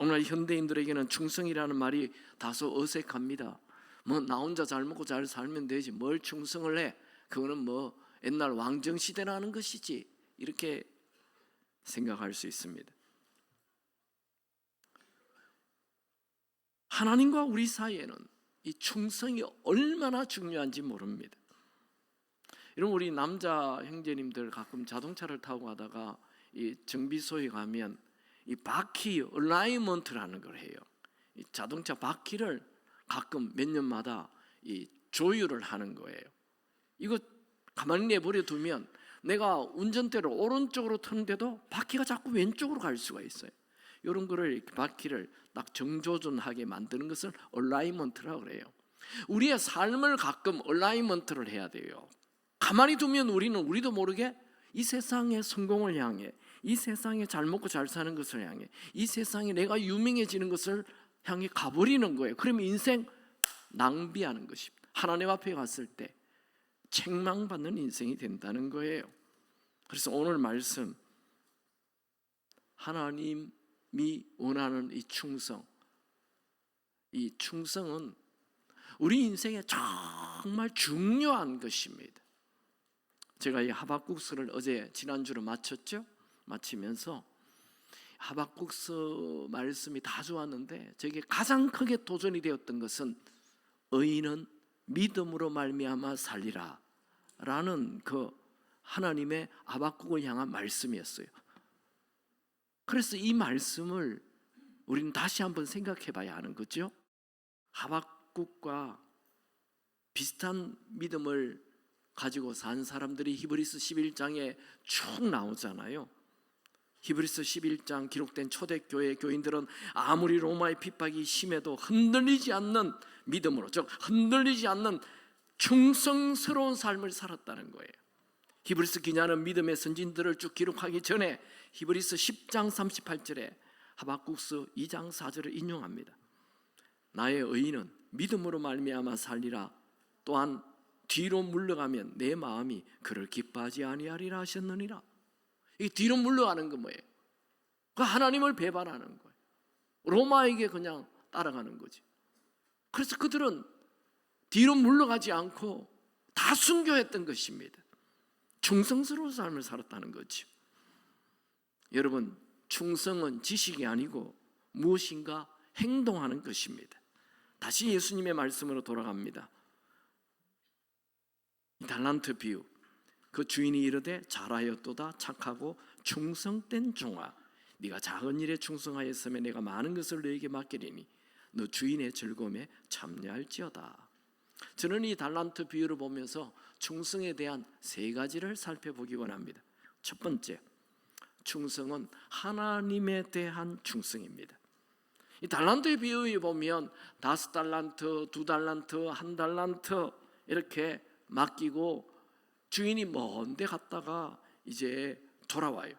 오늘 현대인들에게는 충성이라는 말이 다소 어색합니다. 뭐 나 혼자 잘 먹고 잘 살면 되지 뭘 충성을 해? 그거는 뭐 옛날 왕정시대나 하는 것이지, 이렇게 생각할 수 있습니다. 하나님과 우리 사이에는 이 충성이 얼마나 중요한지 모릅니다. 여러분, 우리 남자 형제님들 가끔 자동차를 타고 가다가 이 정비소에 가면 이 바퀴 얼라이먼트라는 걸 해요. 이 자동차 바퀴를 가끔 몇 년마다 이 조율을 하는 거예요. 이거 가만히 내버려 두면 내가 운전대를 오른쪽으로 트는데도 바퀴가 자꾸 왼쪽으로 갈 수가 있어요. 이런 거를, 바퀴를 딱 정조준하게 만드는 것을 얼라이먼트라고 그래요. 우리의 삶을 가끔 얼라이먼트를 해야 돼요. 가만히 두면 우리도 모르게 이 세상의 성공을 향해, 이 세상에 잘 먹고 잘 사는 것을 향해, 이 세상에 내가 유명해지는 것을 향해 가버리는 거예요. 그러면 인생 낭비하는 것입니다. 하나님 앞에 갔을 때 책망받는 인생이 된다는 거예요. 그래서 오늘 말씀, 하나님이 원하는 이 충성, 이 충성은 우리 인생에 정말 중요한 것입니다. 제가 이 하박국서를 지난주로 마쳤죠. 마치면서 하박국서 말씀이 다 좋았는데 저에게 가장 크게 도전이 되었던 것은 의인은 믿음으로 말미암아 살리라 라는 그 하나님의 하박국을 향한 말씀이었어요. 그래서 이 말씀을 우리는 다시 한번 생각해 봐야 하는 거죠. 하박국과 비슷한 믿음을 가지고 산 사람들이 히브리서 11장에 쭉 나오잖아요. 히브리서 11장 기록된 초대교회 교인들은 아무리 로마의 핍박이 심해도 흔들리지 않는 믿음으로, 즉 흔들리지 않는 충성스러운 삶을 살았다는 거예요. 히브리서 기자는 믿음의 선진들을 쭉 기록하기 전에 히브리서 10장 38절에 하박국서 2장 4절을 인용합니다. 나의 의인은 믿음으로 말미암아 살리라. 또한 뒤로 물러가면 내 마음이 그를 기뻐하지 아니하리라 하셨느니라. 이 뒤로 물러가는 건 뭐예요? 그 하나님을 배반하는 거예요. 로마에게 그냥 따라가는 거지. 그래서 그들은 뒤로 물러가지 않고 다 순교했던 것입니다. 충성스러운 삶을 살았다는 거죠. 여러분, 충성은 지식이 아니고 무엇인가 행동하는 것입니다. 다시 예수님의 말씀으로 돌아갑니다. 달란트 비유, 그 주인이 이르되 잘하였도다 착하고 충성된 종아, 네가 작은 일에 충성하였으면 내가 많은 것을 너에게 맡기리니 너 주인의 즐거움에 참여할지어다. 저는 이 달란트 비유를 보면서 충성에 대한 세 가지를 살펴보기 원합니다. 첫 번째, 충성은 하나님에 대한 충성입니다. 이 달란트 비유에 보면 5달란트, 2달란트, 1달란트 이렇게 맡기고 주인이 먼 데 갔다가 이제 돌아와요.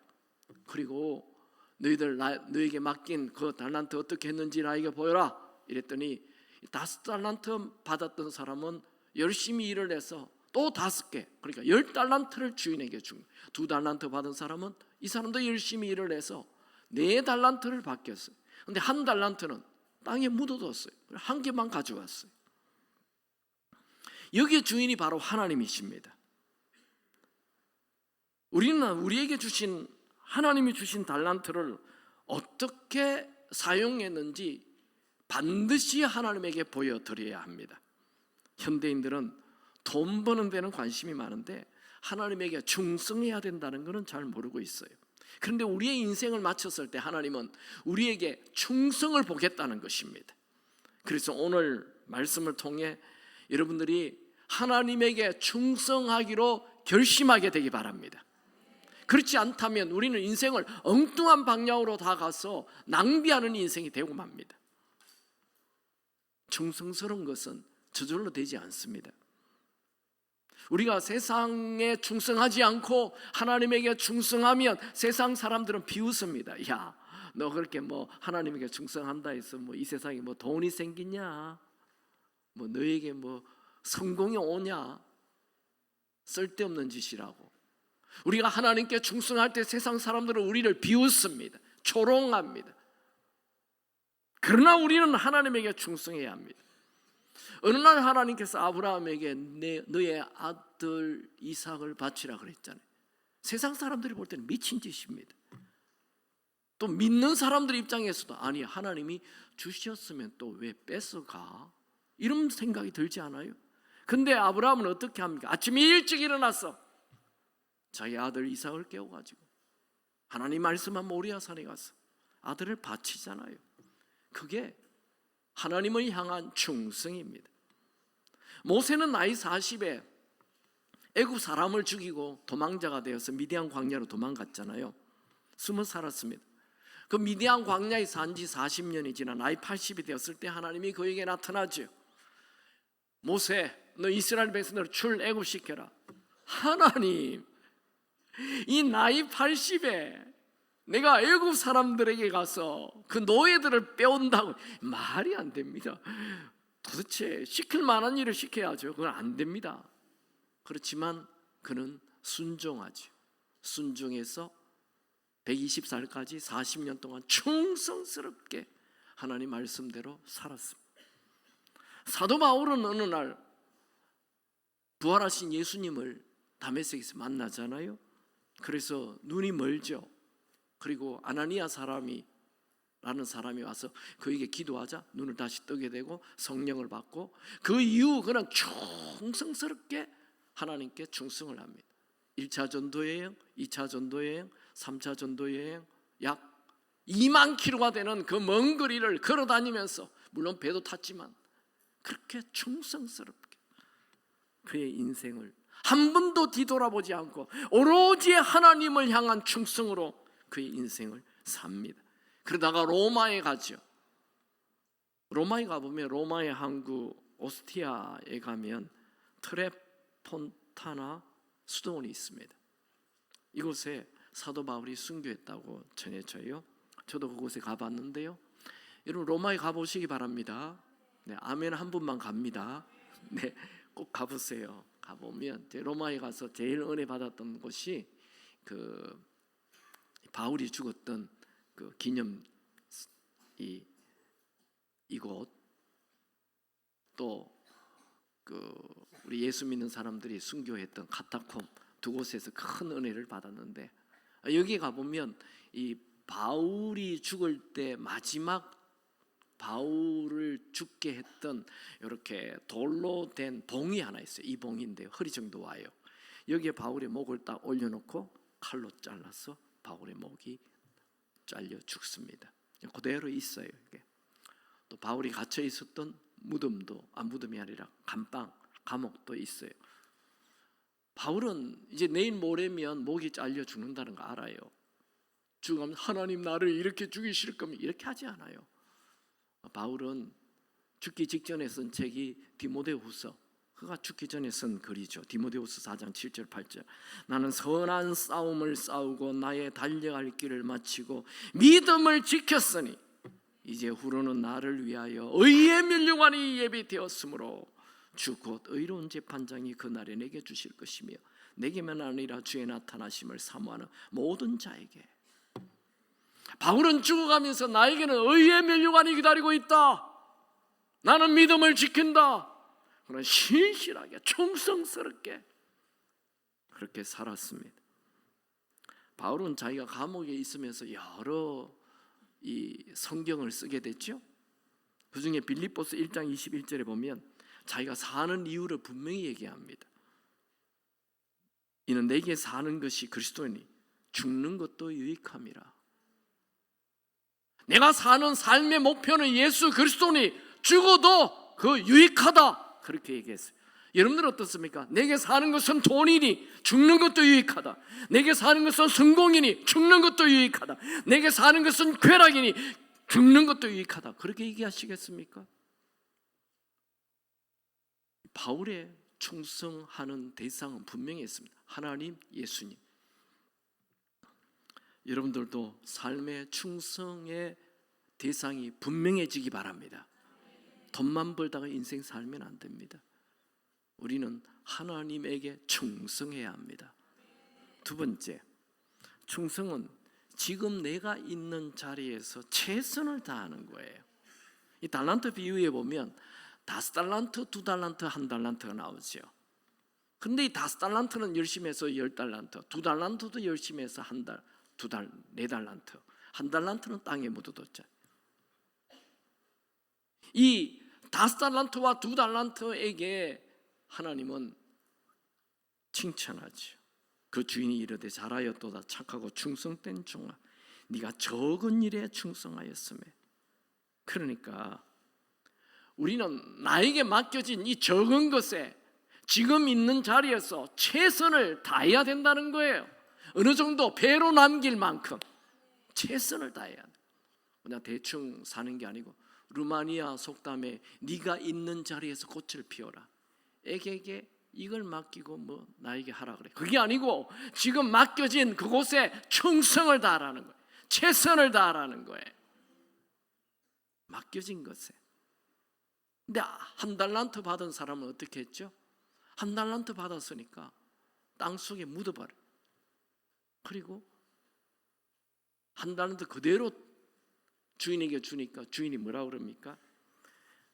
그리고 너에게 맡긴 그 달란트 어떻게 했는지 나에게 보여라 이랬더니 5달란트 받았던 사람은 열심히 일을 해서 또 5개, 그러니까 10달란트를 주인에게 준. 2달란트 받은 사람은 이 사람도 열심히 일을 해서 4달란트를 받겼어요. 근데 1달란트는 땅에 묻어뒀어요. 1개만 가져왔어요. 여기에 주인이 바로 하나님이십니다. 우리는 우리에게 주신, 하나님이 주신 달란트를 어떻게 사용했는지 반드시 하나님에게 보여드려야 합니다. 현대인들은 돈 버는 데는 관심이 많은데 하나님에게 충성해야 된다는 것은 잘 모르고 있어요. 그런데 우리의 인생을 마쳤을 때 하나님은 우리에게 충성을 보겠다는 것입니다. 그래서 오늘 말씀을 통해 여러분들이 하나님에게 충성하기로 결심하게 되기 바랍니다. 그렇지 않다면 우리는 인생을 엉뚱한 방향으로 다 가서 낭비하는 인생이 되고 맙니다. 충성스러운 것은 저절로 되지 않습니다. 우리가 세상에 충성하지 않고 하나님에게 충성하면 세상 사람들은 비웃습니다. 야, 너 그렇게 뭐 하나님에게 충성한다 해서 뭐 이 세상에 뭐 돈이 생기냐, 뭐 너에게 뭐 성공이 오냐, 쓸데없는 짓이라고. 우리가 하나님께 충성할 때 세상 사람들은 우리를 비웃습니다. 조롱합니다. 그러나 우리는 하나님에게 충성해야 합니다. 어느 날 하나님께서 아브라함에게 너의 아들 이삭을 바치라 그랬잖아요. 세상 사람들이 볼 때는 미친 짓입니다. 또 믿는 사람들 입장에서도 아니 하나님이 주셨으면 또 왜 뺏어가? 이런 생각이 들지 않아요? 근데 아브라함은 어떻게 합니까? 아침에 일찍 일어나서 자기 아들 이삭을 깨워가지고 하나님 말씀한 모리아 산에 가서 아들을 바치잖아요. 그게 하나님을 향한 충성입니다. 모세는 나이 40에 애굽 사람을 죽이고 도망자가 되어서 미디안 광야로 도망갔잖아요. 숨어 살았습니다. 그 미디안 광야에 산 지 40년이 지나 나이 80이 되었을 때 하나님이 그에게 나타나죠. 모세, 너 이스라엘 백성들을 출애굽시켜라. 하나님, 이 나이 80에 내가 애굽 사람들에게 가서 그 노예들을 빼온다고 말이 안 됩니다. 도대체 시킬 만한 일을 시켜야죠. 그건 안 됩니다. 그렇지만 그는 순종하죠. 순종해서 120살까지 40년 동안 충성스럽게 하나님 말씀대로 살았습니다. 사도 바울은 어느 날 부활하신 예수님을 다메섹에서 만나잖아요. 그래서 눈이 멀죠. 그리고 아나니아 라는 사람이 와서 그에게 기도하자 눈을 다시 뜨게 되고 성령을 받고 그 이후 그는 충성스럽게 하나님께 충성을 합니다. 1차 전도여행, 2차 전도여행, 3차 전도여행 약 2만 킬로가 되는 그 먼 거리를 걸어 다니면서 물론 배도 탔지만 그렇게 충성스럽게 그의 인생을 한 번도 뒤돌아보지 않고 오로지 하나님을 향한 충성으로 그의 인생을 삽니다. 그러다가 로마에 가죠. 로마에 가보면 로마의 항구 오스티아에 가면 트레폰타나 수도원이 있습니다. 이곳에 사도 바울이 순교했다고 전해져요. 저도 그곳에 가봤는데요. 여러분 로마에 가보시기 바랍니다. 네, 아멘 한 분만 갑니다. 네, 꼭 가보세요. 가보면 로마에 가서 제일 은혜 받았던 곳이 그 바울이 죽었던 그 기념 이곳 또 그 우리 예수 믿는 사람들이 순교했던 카타콤 두 곳에서 큰 은혜를 받았는데 여기 가보면 이 바울이 죽을 때 마지막 바울을 죽게 했던 이렇게 돌로 된 봉이 하나 있어요. 이 봉인데 허리 정도 와요. 여기에 바울의 목을 딱 올려놓고 칼로 잘라서 바울의 목이 잘려 죽습니다. 그대로 있어요. 이게. 또 바울이 갇혀 있었던 무덤도 무덤이 아니라 감방 감옥도 있어요. 바울은 이제 내일 모레면 목이 잘려 죽는다는 거 알아요. 죽으면 하나님 나를 이렇게 죽이실 거면 이렇게 하지 않아요. 바울은 죽기 직전에 쓴 책이 디모데후서, 그가 죽기 전에 쓴 글이죠. 디모데후서 4장 7절 8절. 나는 선한 싸움을 싸우고 나의 달려갈 길을 마치고 믿음을 지켰으니 이제 후로는 나를 위하여 의의 면류관이 예비되었으므로 주 곧 의로운 재판장이 그날에 내게 주실 것이며 내게만 아니라 주의 나타나심을 사모하는 모든 자에게. 바울은 죽어가면서 나에게는 의의 면류관이 기다리고 있다. 나는 믿음을 지킨다. 그런 신실하게 충성스럽게 그렇게 살았습니다. 바울은 자기가 감옥에 있으면서 여러 이 성경을 쓰게 됐죠. 그중에 빌립보서 1장 21절에 보면 자기가 사는 이유를 분명히 얘기합니다. 이는 내게 사는 것이 그리스도니 죽는 것도 유익함이라. 내가 사는 삶의 목표는 예수 그리스도니 죽어도 그 유익하다. 그렇게 얘기했어요. 여러분들 어떻습니까? 내게 사는 것은 돈이니 죽는 것도 유익하다. 내게 사는 것은 성공이니 죽는 것도 유익하다. 내게 사는 것은 쾌락이니 죽는 것도 유익하다. 그렇게 얘기하시겠습니까? 바울의 충성하는 대상은 분명히 있습니다. 하나님, 예수님. 여러분들도 삶의 충성의 대상이 분명해지기 바랍니다. 돈만 벌다가 인생 살면 안 됩니다. 우리는 하나님에게 충성해야 합니다. 두 번째, 충성은 지금 내가 있는 자리에서 최선을 다하는 거예요. 이 달란트 비유에 보면 5달란트, 2달란트, 1달란트가 나오죠. 근데 이 5달란트는 열심히 해서 10달란트, 2달란트도 열심히 해서 4달란트, 1달란트는 땅에 묻어뒀죠. 이 5달란트와 2달란트에게 하나님은 칭찬하죠. 그 주인이 이르되 잘하였도다 착하고 충성된 종아, 네가 적은 일에 충성하였으며. 그러니까 우리는 나에게 맡겨진 이 적은 것에 지금 있는 자리에서 최선을 다해야 된다는 거예요. 어느 정도 배로 남길 만큼 최선을 다해야 돼. 그냥 대충 사는 게 아니고 루마니아 속담에 네가 있는 자리에서 꽃을 피워라. 애에게 이걸 맡기고 뭐 나에게 하라 그래. 그게 아니고 지금 맡겨진 그곳에 충성을 다하라는 거예요. 최선을 다하라는 거예요. 맡겨진 것에. 근데 1달란트 받은 사람은 어떻게 했죠? 1달란트 받았으니까 땅속에 묻어버려. 그리고 1달란트 그대로 주인에게 주니까 주인이 뭐라 그럽니까?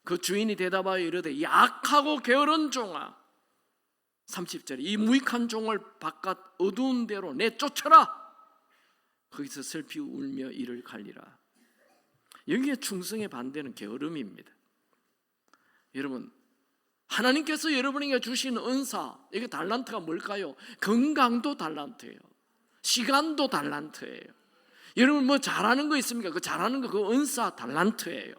그 주인이 대답하여 이르되 약하고 게으른 종아, 30절에 이 무익한 종을 바깥 어두운 데로 내쫓아라. 거기서 슬피 울며 이를 갈리라. 여기에 충성의 반대는 게으름입니다. 여러분, 하나님께서 여러분에게 주신 은사, 이게 달란트가 뭘까요? 건강도 달란트예요. 시간도 달란트예요. 여러분 뭐 잘하는 거 있습니까? 그 잘하는 거 그 은사 달란트예요.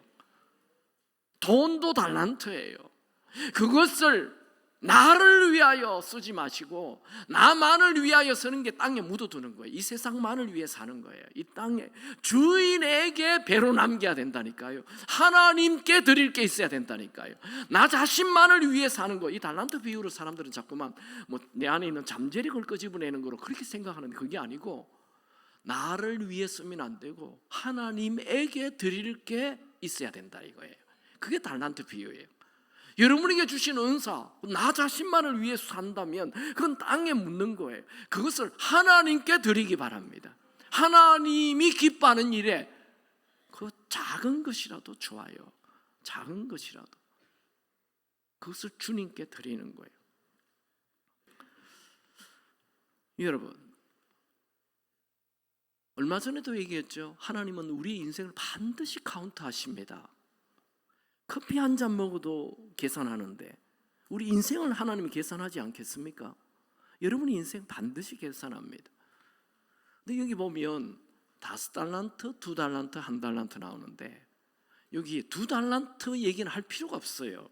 돈도 달란트예요. 그것을 나를 위하여 쓰지 마시고 나만을 위하여 쓰는 게 땅에 묻어두는 거예요. 이 세상만을 위해 사는 거예요. 이 땅에 주인에게 배로 남겨야 된다니까요. 하나님께 드릴 게 있어야 된다니까요. 나 자신만을 위해 사는 거. 이 달란트 비유로 사람들은 자꾸만 뭐 내 안에 있는 잠재력을 끄집어내는 거로 그렇게 생각하는데 그게 아니고 나를 위해 쓰면 안 되고 하나님에게 드릴 게 있어야 된다 이거예요. 그게 달란트 비유예요. 여러분에게 주신 은사, 나 자신만을 위해 산다면 그건 땅에 묻는 거예요. 그것을 하나님께 드리기 바랍니다. 하나님이 기뻐하는 일에 그 작은 것이라도 좋아요. 작은 것이라도 그것을 주님께 드리는 거예요. 여러분, 얼마 전에도 얘기했죠. 하나님은 우리 인생을 반드시 카운트하십니다. 커피 한 잔 먹어도 계산하는데 우리 인생을 하나님이 계산하지 않겠습니까? 여러분의 인생 반드시 계산합니다. 근데 여기 보면 5달란트, 2달란트, 1달란트 나오는데 여기 2달란트 얘기는 할 필요가 없어요.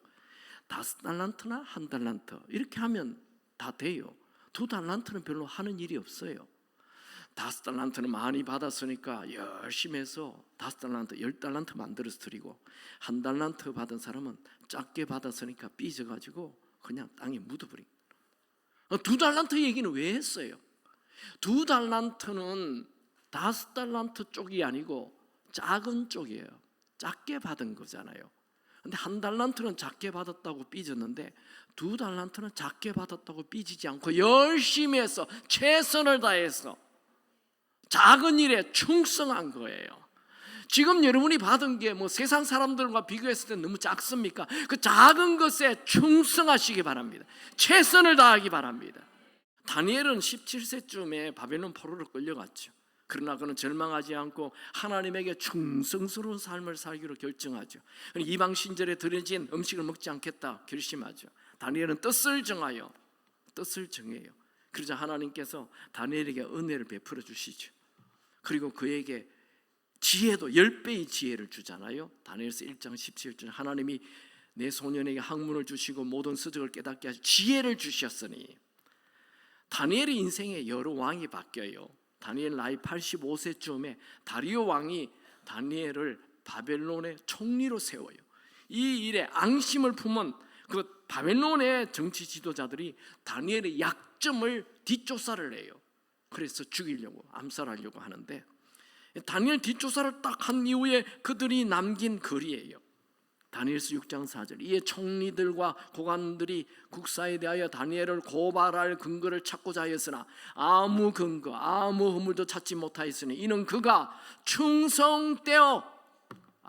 5달란트나 1달란트 이렇게 하면 다 돼요. 2달란트는 별로 하는 일이 없어요. 5달란트는 많이 받았으니까 열심히 해서 5달란트, 10달란트 만들어서 드리고 1달란트 받은 사람은 작게 받았으니까 삐져가지고 그냥 땅에 묻어버린 거예요. 2달란트 얘기는 왜 했어요? 2달란트는 5달란트 쪽이 아니고 작은 쪽이에요. 작게 받은 거잖아요. 근데 1달란트는 작게 받았다고 삐졌는데 2달란트는 작게 받았다고 삐지지 않고 열심히 해서 최선을 다해서 작은 일에 충성한 거예요. 지금 여러분이 받은 게 뭐 세상 사람들과 비교했을 때 너무 작습니까? 그 작은 것에 충성하시기 바랍니다. 최선을 다하기 바랍니다. 다니엘은 17세쯤에 바벨론 포로로 끌려갔죠. 그러나 그는 절망하지 않고 하나님에게 충성스러운 삶을 살기로 결정하죠. 이방 신절에 드려진 음식을 먹지 않겠다 결심하죠. 다니엘은 뜻을 정해요. 그러자 하나님께서 다니엘에게 은혜를 베풀어 주시죠. 그리고 그에게 지혜도 10배의 지혜를 주잖아요. 다니엘서 1장 17절 하나님이 내 소년에게 학문을 주시고 모든 서적을 깨닫게 하시고 지혜를 주셨으니 다니엘의 인생에 여러 왕이 바뀌어요. 다니엘 나이 85세쯤에 다리오 왕이 다니엘을 바벨론의 총리로 세워요. 이 일에 앙심을 품은 그 바벨론의 정치 지도자들이 다니엘의 약점을 뒷조사를 해요. 그래서 죽이려고 암살하려고 하는데 다니엘 뒷조사를 딱 한 이후에 그들이 남긴 글이에요. 다니엘서 6장 4절 이에 총리들과 고관들이 국사에 대하여 다니엘을 고발할 근거를 찾고자 하였으나 아무 근거 아무 허물도 찾지 못하였으니 이는 그가 충성되어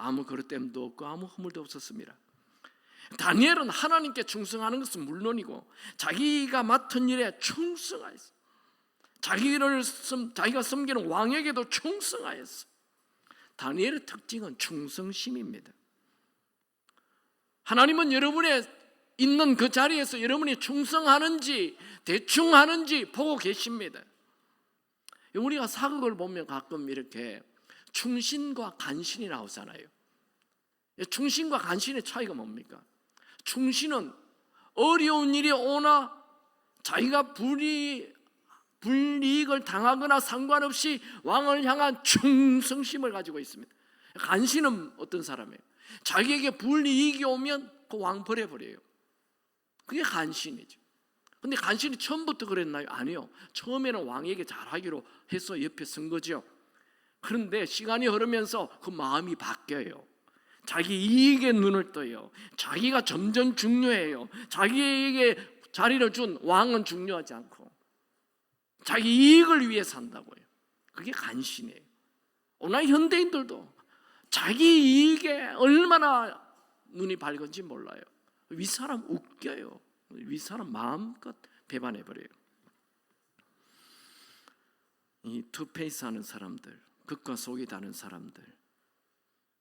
아무 그릇됨도 없고 아무 허물도 없었습니다. 다니엘은 하나님께 충성하는 것은 물론이고 자기가 맡은 일에 충성하였어. 자기가 섬기는 왕에게도 충성하였어. 다니엘의 특징은 충성심입니다. 하나님은 여러분의 있는 그 자리에서 여러분이 충성하는지 대충 하는지 보고 계십니다. 우리가 사극을 보면 가끔 이렇게 충신과 간신이 나오잖아요. 충신과 간신의 차이가 뭡니까? 충신은 어려운 일이 오나 자기가 불이익을 당하거나 상관없이 왕을 향한 충성심을 가지고 있습니다. 간신은 어떤 사람이에요? 자기에게 불이익이 오면 그 왕 버려버려요. 그게 간신이죠. 근데 간신이 처음부터 그랬나요? 아니요. 처음에는 왕에게 잘하기로 해서 옆에 선 거죠. 그런데 시간이 흐르면서 그 마음이 바뀌어요. 자기 이익에 눈을 떠요. 자기가 점점 중요해요. 자기에게 자리를 준 왕은 중요하지 않고 자기 이익을 위해 산다고요. 그게 간신이에요. 오늘 현대인들도 자기 이익에 얼마나 눈이 밝은지 몰라요. 윗사람 웃겨요. 윗사람 마음껏 배반해버려요. 이 투페이스 하는 사람들, 겉과 속이 다른 사람들,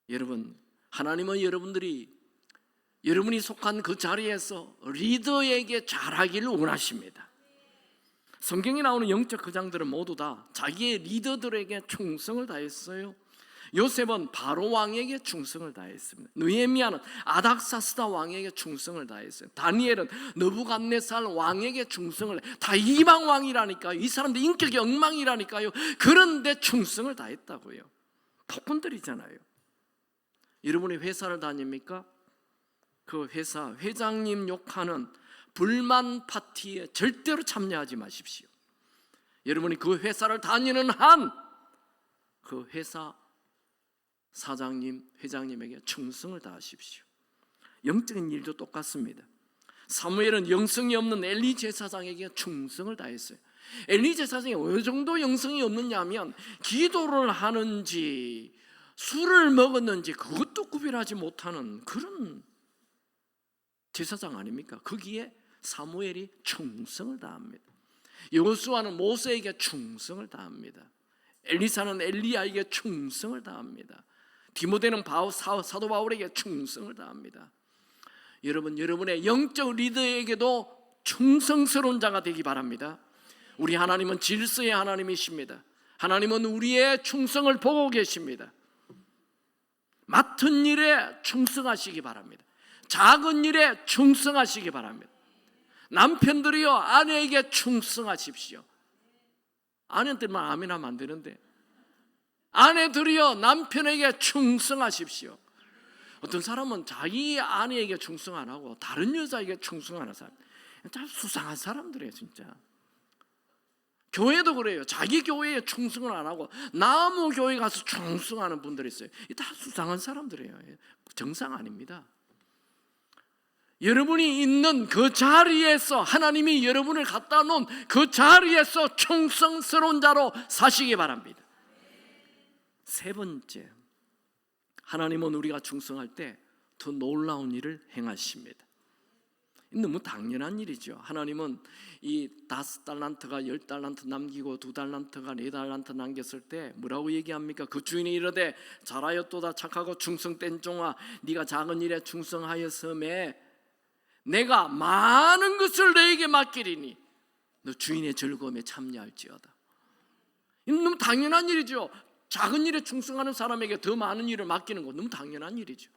여러분, 하나님은 여러분이 속한 그 자리에서 리더에게 잘하기를 원하십니다. 성경에 나오는 영적 거장들은 모두 다 자기의 리더들에게 충성을 다했어요. 요셉은 바로 왕에게 충성을 다했습니다. 느헤미야는 아닥사스다 왕에게 충성을 다했어요. 다니엘은 느부갓네살 왕에게 충성을 다 이방 왕이라니까요. 이 사람들 인격이 엉망이라니까요. 그런데 충성을 다했다고요. 폭군들이잖아요. 여러분이 회사를 다닙니까? 그 회사 회장님 욕하는 불만 파티에 절대로 참여하지 마십시오. 여러분이 그 회사를 다니는 한 그 회사 사장님, 회장님에게 충성을 다하십시오. 영적인 일도 똑같습니다. 사무엘은 영성이 없는 엘리 제사장에게 충성을 다했어요. 엘리 제사장이 어느 정도 영성이 없느냐 하면 기도를 하는지 술을 먹었는지 그것도 구별하지 못하는 그런 제사장 아닙니까? 거기에 사무엘이 충성을 다합니다. 여호수아는 모세에게 충성을 다합니다. 엘리사는 엘리야에게 충성을 다합니다. 디모데는 사도 바울에게 충성을 다합니다. 여러분, 여러분의 영적 리더에게도 충성스러운 자가 되기 바랍니다. 우리 하나님은 질서의 하나님이십니다. 하나님은 우리의 충성을 보고 계십니다. 맡은 일에 충성하시기 바랍니다. 작은 일에 충성하시기 바랍니다. 남편들이요, 아내에게 충성하십시오. 아내들만 아멘하면 안 되는데, 아내들이요, 남편에게 충성하십시오. 어떤 사람은 자기 아내에게 충성 안 하고 다른 여자에게 충성하는 사람, 참 수상한 사람들이에요. 진짜 교회도 그래요. 자기 교회에 충성을 안 하고 나무 교회 가서 충성하는 분들이 있어요. 다 수상한 사람들이에요. 정상 아닙니다. 여러분이 있는 그 자리에서 하나님이 여러분을 갖다 놓은 그 자리에서 충성스러운 자로 사시기 바랍니다. 세 번째, 하나님은 우리가 충성할 때 더 놀라운 일을 행하십니다. 너무 당연한 일이죠. 하나님은 이 5달란트가 10달란트 남기고 2달란트가 4달란트 남겼을 때 뭐라고 얘기합니까? 그 주인이 이르되 잘하였도다 착하고 충성된 종아, 네가 작은 일에 충성하였음에 내가 많은 것을 너에게 맡기리니 너 주인의 즐거움에 참여할지어다. 이건 너무 당연한 일이죠. 작은 일에 충성하는 사람에게 더 많은 일을 맡기는 건 너무 당연한 일이죠.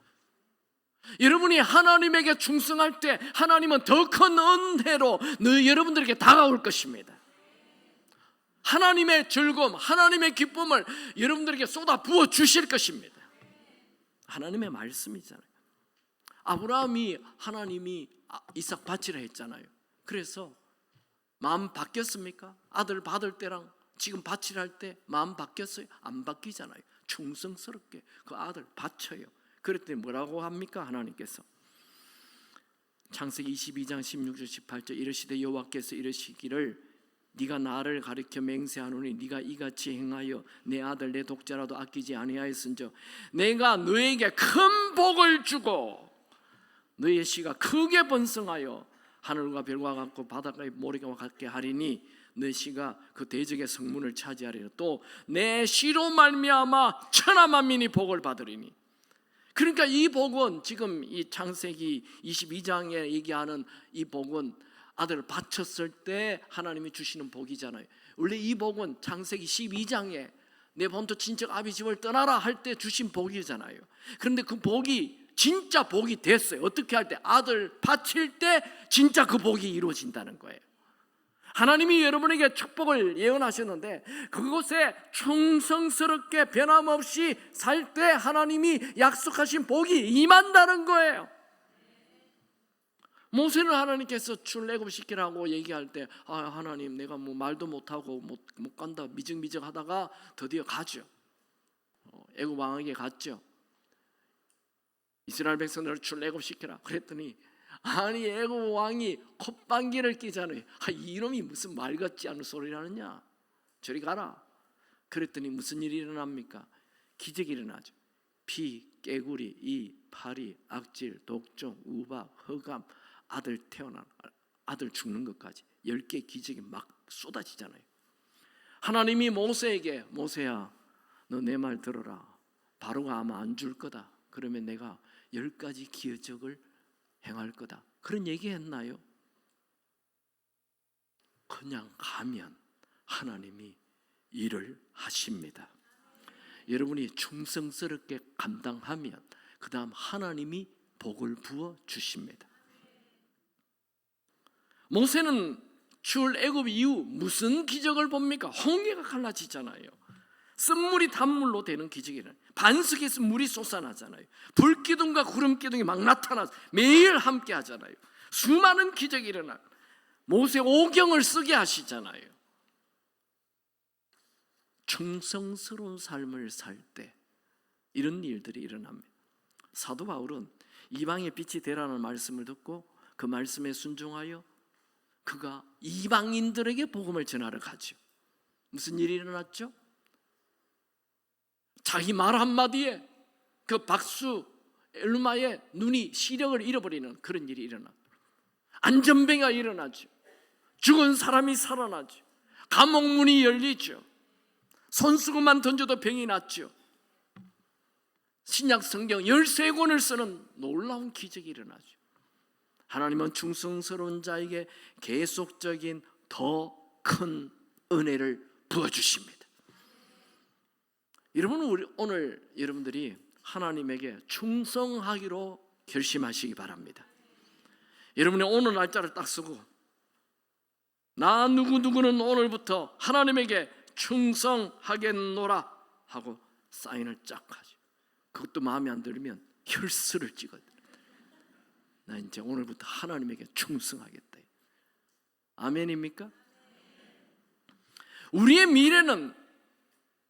여러분이 하나님에게 충성할 때 하나님은 더 큰 은혜로 여러분들에게 다가올 것입니다. 하나님의 즐거움, 하나님의 기쁨을 여러분들에게 쏟아 부어 주실 것입니다. 하나님의 말씀이잖아요. 아브라함이 하나님이 이삭 바치라 했잖아요. 그래서 마음 바뀌었습니까? 아들 받을 때랑 지금 바치라 할 때 마음 바뀌었어요? 안 바뀌잖아요. 충성스럽게 그 아들 바쳐요. 그랬더니 뭐라고 합니까? 하나님께서 창세기 22장 16절 18절 이르시되 여호와께서 이르시기를 네가 나를 가리켜 맹세하노니 네가 이같이 행하여 내 아들 내 독자라도 아끼지 아니하였은즉 내가 너에게 큰 복을 주고 너의 씨가 크게 번성하여 하늘과 별과 같고 바닷가의 모래와 같게 하리니 내 씨가 그 대적의 성문을 차지하리라. 또 내 씨로 말미암아 천하 만민이 복을 받으리니. 그러니까 이 복은 지금 이 창세기 22장에 얘기하는 이 복은 아들을 바쳤을 때 하나님이 주시는 복이잖아요. 원래 이 복은 창세기 12장에 내 본토 친척 아비 집을 떠나라 할 때 주신 복이잖아요. 그런데 그 복이 진짜 복이 됐어요. 어떻게 할 때? 아들 바칠 때 진짜 그 복이 이루어진다는 거예요. 하나님이 여러분에게 축복을 예언하셨는데 그곳에 충성스럽게 변함없이 살 때 하나님이 약속하신 복이 임한다는 거예요. 모세는 하나님께서 출애굽시키라고 얘기할 때 하나님 내가 뭐 말도 못하고 못 간다 미적미적 하다가 드디어 가죠. 애굽 왕에게 갔죠. 이스라엘 백성들을 출애굽시키라 그랬더니 아니 애굽 왕이 콧방귀를 끼잖아요. 이놈이 무슨 말 같지 않은 소리를 하느냐, 저리 가라. 그랬더니 무슨 일이 일어납니까? 기적이 일어나죠. 피, 깨구리, 이, 파리, 악질, 독종, 우박, 흑암, 아들 태어난 아들 죽는 것까지 10개 기적이 막 쏟아지잖아요. 하나님이 모세에게 모세야 너 내 말 들어라. 바로가 아마 안 줄 거다. 그러면 내가 10가지 기적을 행할 거다. 그런 얘기 했나요? 그냥 가면 하나님이 일을 하십니다. 여러분이 충성스럽게 감당하면 그 다음 하나님이 복을 부어 주십니다. 모세는 출애굽 이후 무슨 기적을 봅니까? 홍해가 갈라지잖아요. 쓴물이 단물로 되는 기적이는 반석에서 물이 솟아나잖아요. 불기둥과 구름기둥이 막 나타나서 매일 함께 하잖아요. 수많은 기적이 일어나 모세 오경을 쓰게 하시잖아요. 충성스러운 삶을 살 때 이런 일들이 일어납니다. 사도 바울은 이방의 빛이 되라는 말씀을 듣고 그 말씀에 순종하여 그가 이방인들에게 복음을 전하러 가죠. 무슨 일이 일어났죠? 자기 말 한마디에 그 박수 엘루마의 눈이 시력을 잃어버리는 그런 일이 일어나죠. 안전병이 일어나죠. 죽은 사람이 살아나죠. 감옥문이 열리죠. 손수건만 던져도 병이 낫죠. 신약 성경 13권을 쓰는 놀라운 기적이 일어나죠. 하나님은 충성스러운 자에게 계속적인 더 큰 은혜를 부어주십니다. 여러분, 오늘 여러분들이 하나님에게 충성하기로 결심하시기 바랍니다. 여러분이 오늘 날짜를 딱 쓰고 나 누구누구는 오늘부터 하나님에게 충성하겠노라 하고 사인을 쫙 하죠. 그것도 마음에 안 들면 혈서를 찍어야 돼요. 나 이제 오늘부터 하나님에게 충성하겠다. 아멘입니까? 우리의 미래는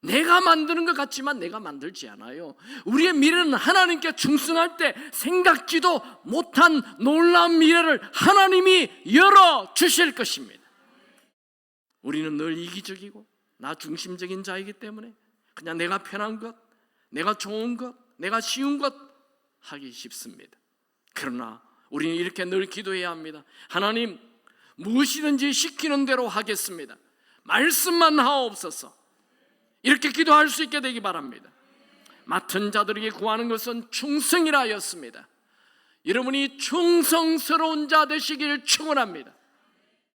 내가 만드는 것 같지만 내가 만들지 않아요. 우리의 미래는 하나님께 충성할 때 생각지도 못한 놀라운 미래를 하나님이 열어주실 것입니다. 우리는 늘 이기적이고 나 중심적인 자이기 때문에 그냥 내가 편한 것, 내가 좋은 것, 내가 쉬운 것 하기 쉽습니다. 그러나 우리는 이렇게 늘 기도해야 합니다. 하나님, 무엇이든지 시키는 대로 하겠습니다. 말씀만 하옵소서. 이렇게 기도할 수 있게 되기 바랍니다. 맡은 자들에게 구하는 것은 충성이라 하였습니다. 여러분이 충성스러운 자 되시길 축원합니다.